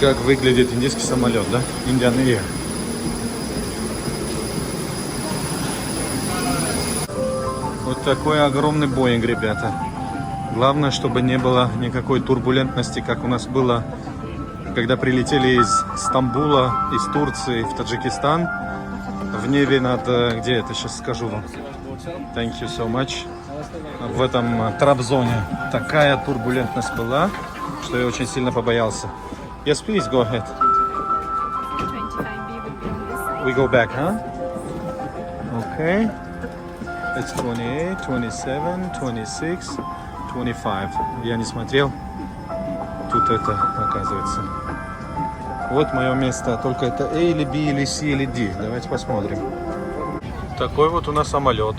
как выглядит индийский самолет, да? Indian Air. Вот такой огромный Боинг, ребята. Главное, чтобы не было никакой турбулентности, как у нас было, когда прилетели из Стамбула, из Турции в Таджикистан. В небе над, где это, сейчас скажу вам. Thank you so much. В этом Трабзоне такая турбулентность была, что я очень сильно побоялся. Yes, please, go ahead. We go back, huh? Okay. It's 28, 27, 26, 25. Я не смотрел. Тут это, оказывается. Вот мое место. Только это A или B или C или D. Давайте посмотрим. Такой вот у нас самолет.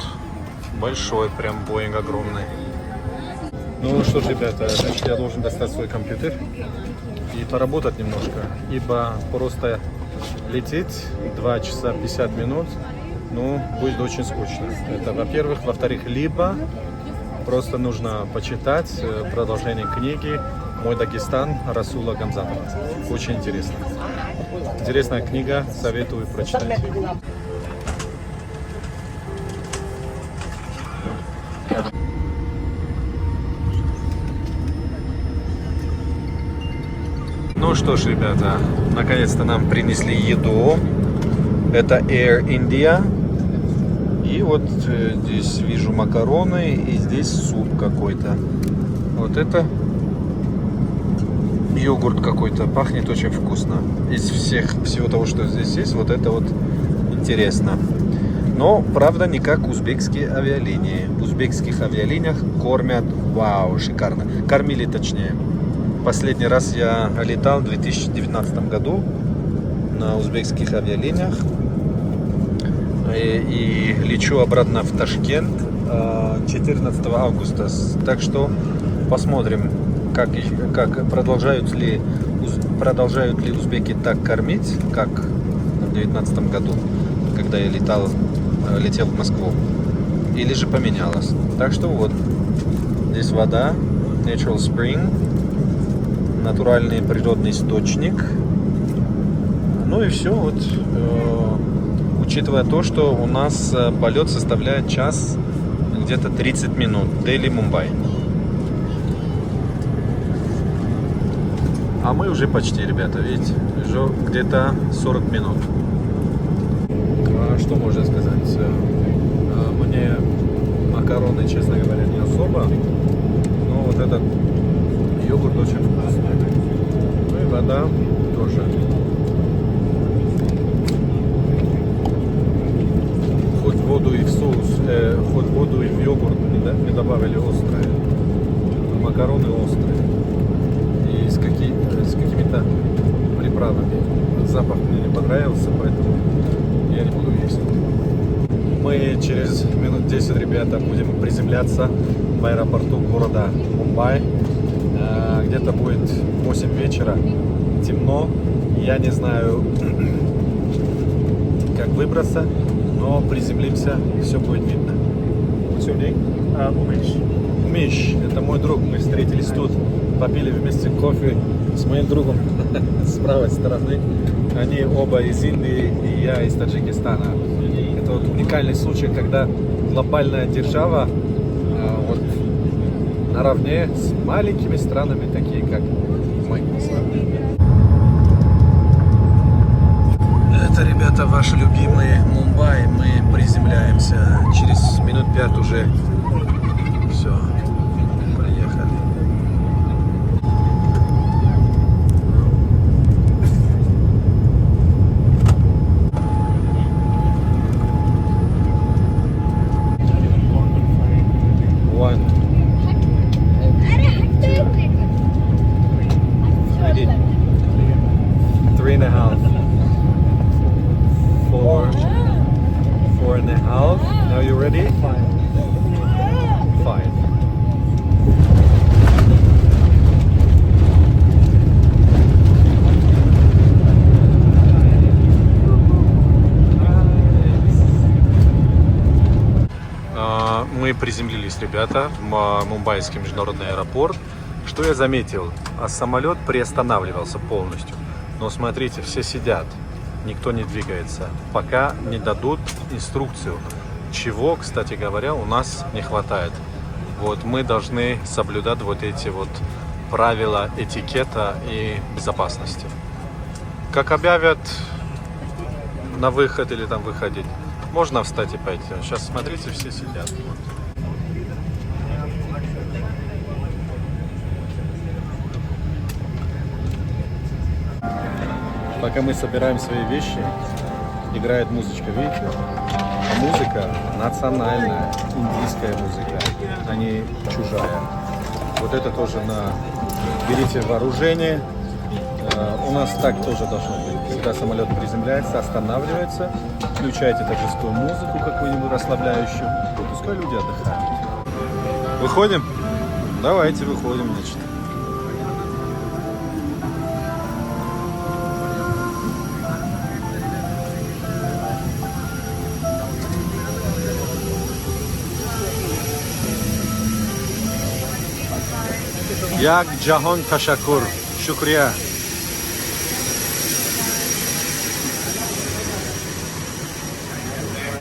Большой, прям Боинг огромный. Ну что ж, ребята, значит, я должен достать свой компьютер и поработать немножко. Ибо просто лететь 2 часа 50 минут, ну, будет очень скучно. Это, во-первых. Во-вторых, либо просто нужно почитать продолжение книги «Мой Дагестан» Расула Гамзатова. Очень интересно. Интересная книга, советую прочитать. Ну что ж, ребята, наконец-то нам принесли еду. Это Air India. И вот здесь вижу макароны, и здесь суп какой-то. Вот это йогурт какой-то, пахнет очень вкусно. Из всего того, что здесь есть, вот это вот интересно. Но, правда, не как узбекские авиалинии. В узбекских авиалиниях кормят, вау, шикарно. Кормили, точнее. Последний раз я летал в 2019 году на узбекских авиалиниях. И лечу обратно в Ташкент 14 августа. Так что посмотрим, как продолжают ли узбеки так кормить, как в 2019 году, когда я летел в Москву, или же поменялось. Так что вот, здесь вода, Natural Spring, натуральный природный источник. Ну и все, вот, учитывая то, что у нас полет составляет час где-то 30 минут, Дели-Мумбай. А мы уже почти, ребята, видите, уже где-то 40 минут. Что можно сказать? Мне макароны, честно говоря, не особо, но вот этот йогурт очень вкусный. Ну и вода тоже. Хоть воду и в соус, хоть воду и в йогурт не добавили острые. Макароны острые. И с какими-то приправами. Запах мне не понравился, поэтому я не буду есть. Мы через минут 10, ребята, будем приземляться в аэропорту города Мумбай. Где-то будет 8 вечера, темно. Я не знаю, как выбраться, но приземлимся, все будет видно. Умиш, это мой друг. Мы встретились тут, попили вместе кофе с моим другом с правой стороны. Они оба из Индии, и я из Таджикистана. Это вот уникальный случай, когда глобальная держава вот наравне с маленькими странами, такие как мы. Это, ребята, ваш любимый Мумбай. Мы приземляемся. Через минут 5 уже все. Приехали. Now you ready? Five. Мы приземлились, ребята, в Мумбайский международный аэропорт. Что я заметил? Самолет приостанавливался полностью. Но смотрите, все сидят, никто не двигается, пока не дадут инструкцию, чего, кстати говоря, у нас не хватает. Вот мы должны соблюдать вот эти вот правила этикета и безопасности. Как объявят на выход или там выходить, можно встать и пойти. Сейчас смотрите, все сидят. Пока мы собираем свои вещи, играет музычка, видите? А музыка национальная, индийская музыка, а не чужая. Вот это тоже берите вооружение. У нас так тоже должно быть. Когда самолет приземляется, останавливается, включайте торжественную музыку какую-нибудь расслабляющую. Пускай люди отдыхают. Выходим? Давайте выходим, значит. Як Джахон Ташакур. Шукрия.